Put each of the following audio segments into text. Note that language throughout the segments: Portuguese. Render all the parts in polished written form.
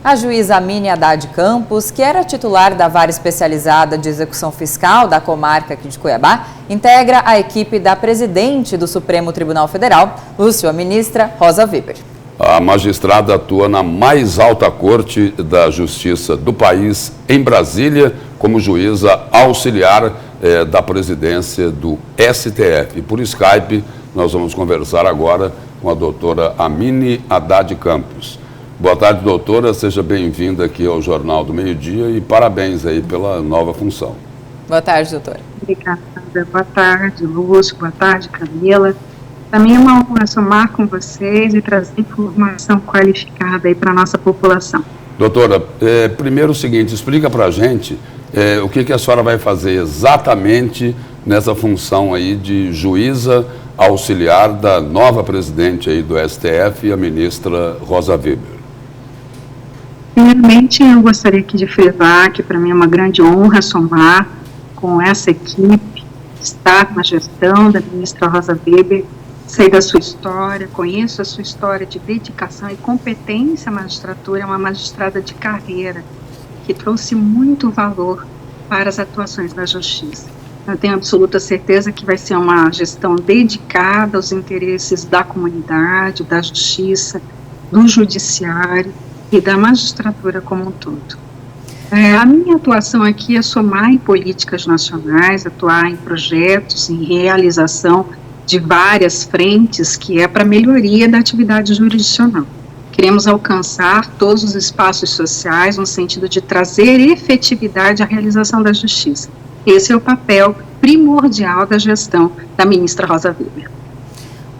A juíza Amini Haddad Campos, que era titular da Vara Especializada de Execução Fiscal da comarca aqui de Cuiabá, integra a equipe da presidente do Supremo Tribunal Federal, Lúcio, a ministra Rosa Weber. A magistrada atua na mais alta corte da justiça do país, em Brasília, como juíza auxiliar da presidência do STF. Por Skype, nós vamos conversar agora com a doutora Amini Haddad Campos. Boa tarde, doutora. Seja bem-vinda aqui ao Jornal do Meio-Dia e parabéns aí pela nova função. Boa tarde, doutora. Obrigada. Boa tarde, Lúcio. Boa tarde, Camila. Também é uma honra somar com vocês e trazer informação qualificada aí para a nossa população. Doutora, primeiro o seguinte, explica para a gente o que a senhora vai fazer exatamente nessa função aí de juíza auxiliar da nova presidente aí do STF, a ministra Rosa Weber. Primeiramente, eu gostaria aqui de frisar que para mim é uma grande honra somar com essa equipe, estar na gestão da ministra Rosa Weber. Sei da sua história, conheço a sua história de dedicação e competência à magistratura. É uma magistrada de carreira que trouxe muito valor para as atuações da justiça. Eu tenho absoluta certeza que vai ser uma gestão dedicada aos interesses da comunidade, da justiça, do judiciário e da magistratura como um todo. A minha atuação aqui é somar em políticas nacionais, atuar em projetos, em realização de várias frentes, que é para melhoria da atividade jurisdicional. Queremos alcançar todos os espaços sociais no sentido de trazer efetividade à realização da justiça. Esse é o papel primordial da gestão da ministra Rosa Weber.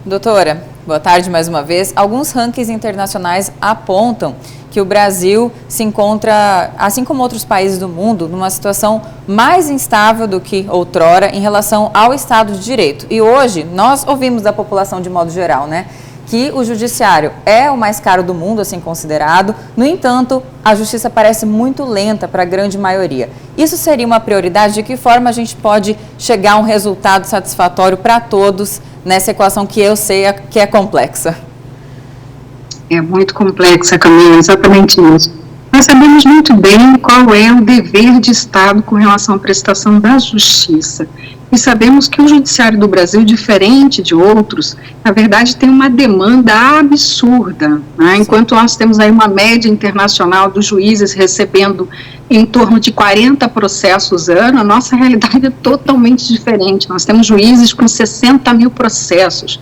Doutora, boa tarde mais uma vez. Alguns rankings internacionais apontam que o Brasil se encontra, assim como outros países do mundo, numa situação mais instável do que outrora em relação ao Estado de Direito. E hoje nós ouvimos da população de modo geral, né, que o judiciário é o mais caro do mundo, assim considerado. No entanto, a justiça parece muito lenta para a grande maioria. Isso seria uma prioridade? De que forma a gente pode chegar a um resultado satisfatório para todos nessa equação que eu sei que é complexa? É muito complexa, Camila, exatamente isso. Nós sabemos muito bem qual é o dever de Estado com relação à prestação da justiça. E sabemos que o judiciário do Brasil, diferente de outros, na verdade tem uma demanda absurda, né? Enquanto nós temos aí uma média internacional dos juízes recebendo em torno de 40 processos ano, a nossa realidade é totalmente diferente. Nós temos juízes com 60 mil processos.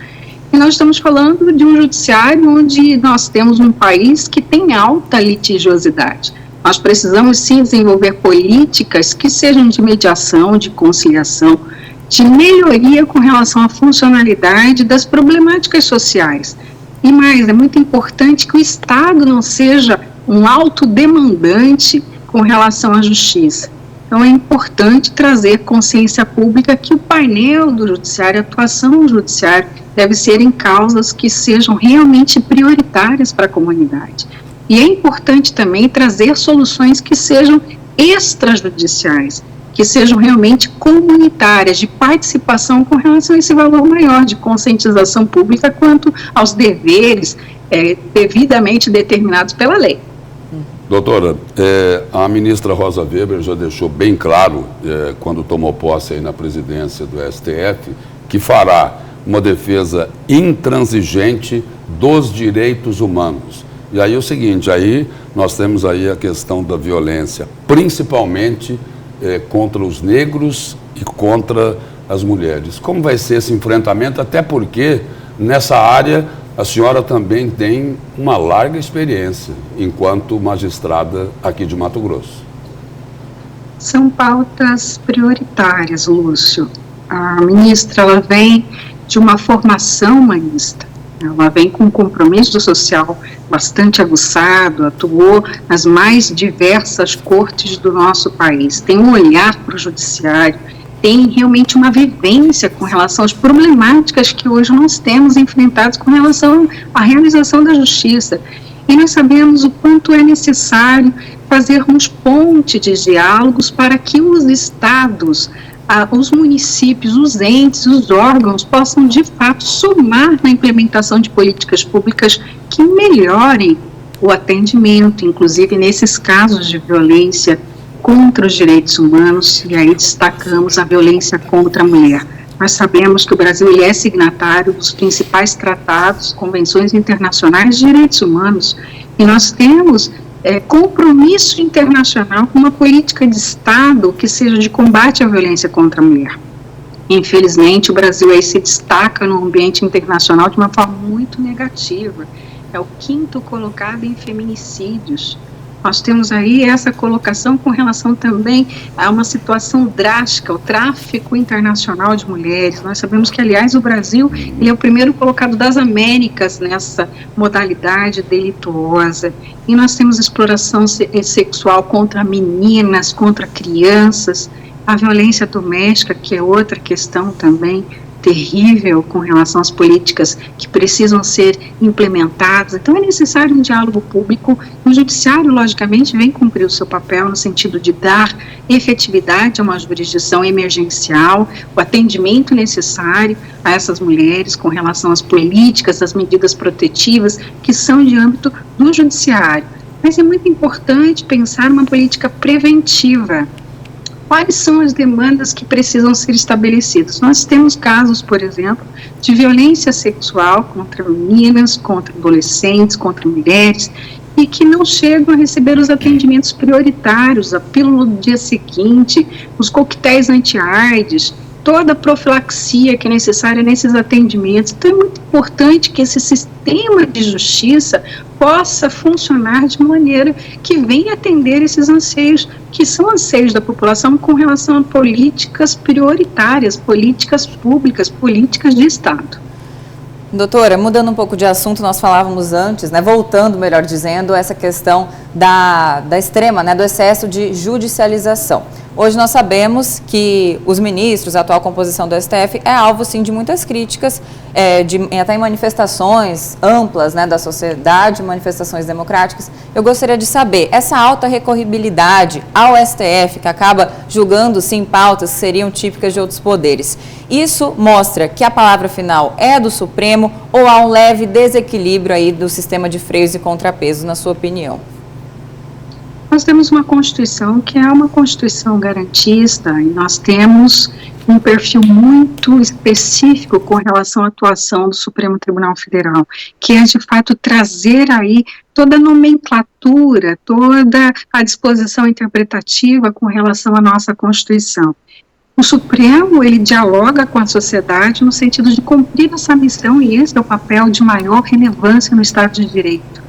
E nós estamos falando de um judiciário onde nós temos um país que tem alta litigiosidade. Nós precisamos sim desenvolver políticas que sejam de mediação, de conciliação, de melhoria com relação à funcionalidade das problemáticas sociais. E mais, é muito importante que o Estado não seja um autodemandante com relação à justiça. Então é importante trazer consciência pública que o painel do judiciário, a atuação do judiciário, deve ser em causas que sejam realmente prioritárias para a comunidade. E é importante também trazer soluções que sejam extrajudiciais, que sejam realmente comunitárias, de participação com relação a esse valor maior de conscientização pública quanto aos deveres devidamente determinados pela lei. Doutora, a ministra Rosa Weber já deixou bem claro, quando tomou posse aí na presidência do STF, que fará uma defesa intransigente dos direitos humanos. E aí é o seguinte, aí nós temos aí a questão da violência, principalmente contra os negros e contra as mulheres. Como vai ser esse enfrentamento? Até porque nessa área a senhora também tem uma larga experiência enquanto magistrada aqui de Mato Grosso. São pautas prioritárias, Lúcio. A ministra, ela vem de uma formação humanista. Ela vem com um compromisso social bastante aguçado, atuou nas mais diversas cortes do nosso país, tem um olhar para o judiciário, tem realmente uma vivência com relação às problemáticas que hoje nós temos enfrentados com relação à realização da justiça. E nós sabemos o quanto é necessário fazermos ponte de diálogos para que os estados, os municípios, os entes, os órgãos possam de fato somar na implementação de políticas públicas que melhorem o atendimento, inclusive nesses casos de violência contra os direitos humanos, e aí destacamos a violência contra a mulher. Nós sabemos que o Brasil ele é signatário dos principais tratados, convenções internacionais de direitos humanos, e nós temos compromisso internacional com uma política de Estado que seja de combate à violência contra a mulher. Infelizmente, o Brasil aí se destaca no ambiente internacional de uma forma muito negativa. É o 5º colocado em feminicídios. Nós temos aí essa colocação com relação também a uma situação drástica, o tráfico internacional de mulheres. Nós sabemos que, aliás, o Brasil ele é o primeiro colocado das Américas nessa modalidade delituosa. E nós temos exploração sexual contra meninas, contra crianças, a violência doméstica, que é outra questão também terrível com relação às políticas que precisam ser implementadas. Então é necessário um diálogo público. O judiciário, logicamente, vem cumprir o seu papel no sentido de dar efetividade a uma jurisdição emergencial, o atendimento necessário a essas mulheres com relação às políticas, às medidas protetivas que são de âmbito do judiciário. Mas é muito importante pensar uma política preventiva. Quais são as demandas que precisam ser estabelecidas? Nós temos casos, por exemplo, de violência sexual contra meninas, contra adolescentes, contra mulheres, e que não chegam a receber os atendimentos prioritários, a pílula do dia seguinte, os coquetéis anti-AIDS, toda a profilaxia que é necessária nesses atendimentos. Então é muito importante que esse sistema de justiça possa funcionar de maneira que venha atender esses anseios, que são anseios da população com relação a políticas prioritárias, políticas públicas, políticas de Estado. Doutora, mudando um pouco de assunto, nós falávamos antes, voltando, melhor dizendo, essa questão da extrema, do excesso de judicialização. Hoje nós sabemos que os ministros, a atual composição do STF, é alvo, sim, de muitas críticas, até em manifestações amplas da sociedade, manifestações democráticas. Eu gostaria de saber, essa alta recorribilidade ao STF, que acaba julgando, sim, pautas que seriam típicas de outros poderes, isso mostra que a palavra final é do Supremo ou há um leve desequilíbrio aí do sistema de freios e contrapesos, na sua opinião? Nós temos uma Constituição que é uma Constituição garantista e nós temos um perfil muito específico com relação à atuação do Supremo Tribunal Federal, que é de fato trazer aí toda a nomenclatura, toda a disposição interpretativa com relação à nossa Constituição. O Supremo, ele dialoga com a sociedade no sentido de cumprir essa missão e esse é o papel de maior relevância no Estado de Direito.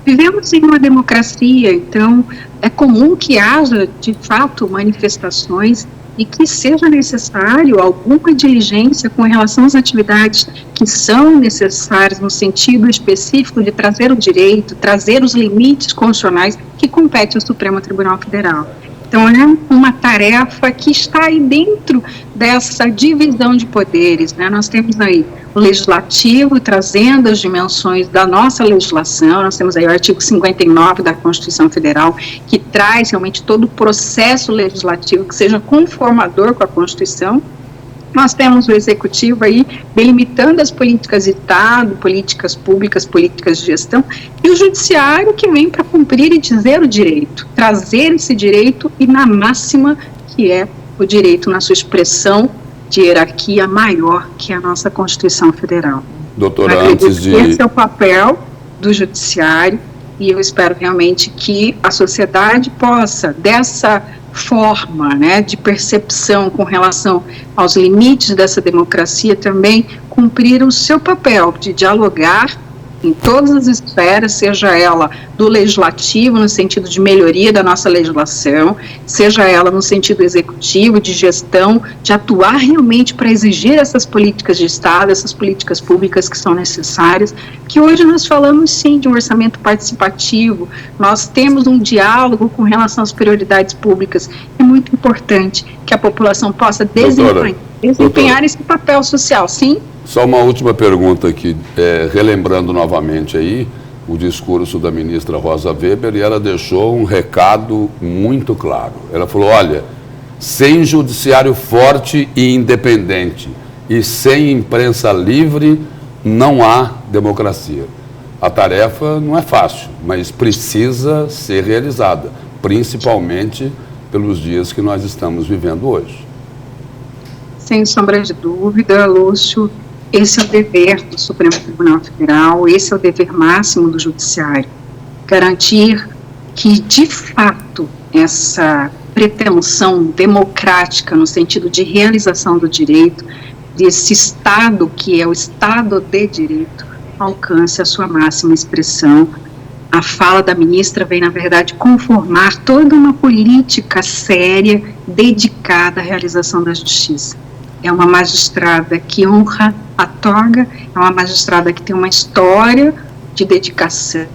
Vivemos em uma democracia, então é comum que haja, de fato, manifestações e que seja necessário alguma diligência com relação às atividades que são necessárias no sentido específico de trazer o direito, trazer os limites constitucionais que compete ao Supremo Tribunal Federal. Então, é uma tarefa que está aí dentro dessa divisão de poderes, Nós temos aí o Legislativo trazendo as dimensões da nossa legislação, nós temos aí o artigo 59 da Constituição Federal, que traz realmente todo o processo legislativo que seja conformador com a Constituição. Nós temos o Executivo aí delimitando as políticas de Estado, políticas públicas, políticas de gestão, e o Judiciário que vem para cumprir e dizer o direito, trazer esse direito e na máxima que é o direito na sua expressão de hierarquia maior que a nossa Constituição Federal. Doutora, antes de... Esse é o papel do Judiciário e eu espero realmente que a sociedade possa, dessa forma de percepção com relação aos limites dessa democracia, também cumprir o seu papel de dialogar em todas as esferas, seja ela do legislativo, no sentido de melhoria da nossa legislação, seja ela no sentido executivo, de gestão, de atuar realmente para exigir essas políticas de Estado, essas políticas públicas que são necessárias, que hoje nós falamos sim de um orçamento participativo, nós temos um diálogo com relação às prioridades públicas, é muito importante que a população possa desempenhar esse papel social, sim? Só uma última pergunta aqui, relembrando novamente aí o discurso da ministra Rosa Weber, e ela deixou um recado muito claro. Ela falou, olha, sem judiciário forte e independente e sem imprensa livre, não há democracia. A tarefa não é fácil, mas precisa ser realizada, principalmente pelos dias que nós estamos vivendo hoje. Sem sombra de dúvida, Lúcio, esse é o dever do Supremo Tribunal Federal, esse é o dever máximo do Judiciário, garantir que, de fato, essa pretensão democrática, no sentido de realização do direito, desse Estado que é o Estado de Direito, alcance a sua máxima expressão. A fala da ministra vem, na verdade, conformar toda uma política séria, dedicada à realização da justiça. É uma magistrada que honra a toga, é uma magistrada que tem uma história de dedicação,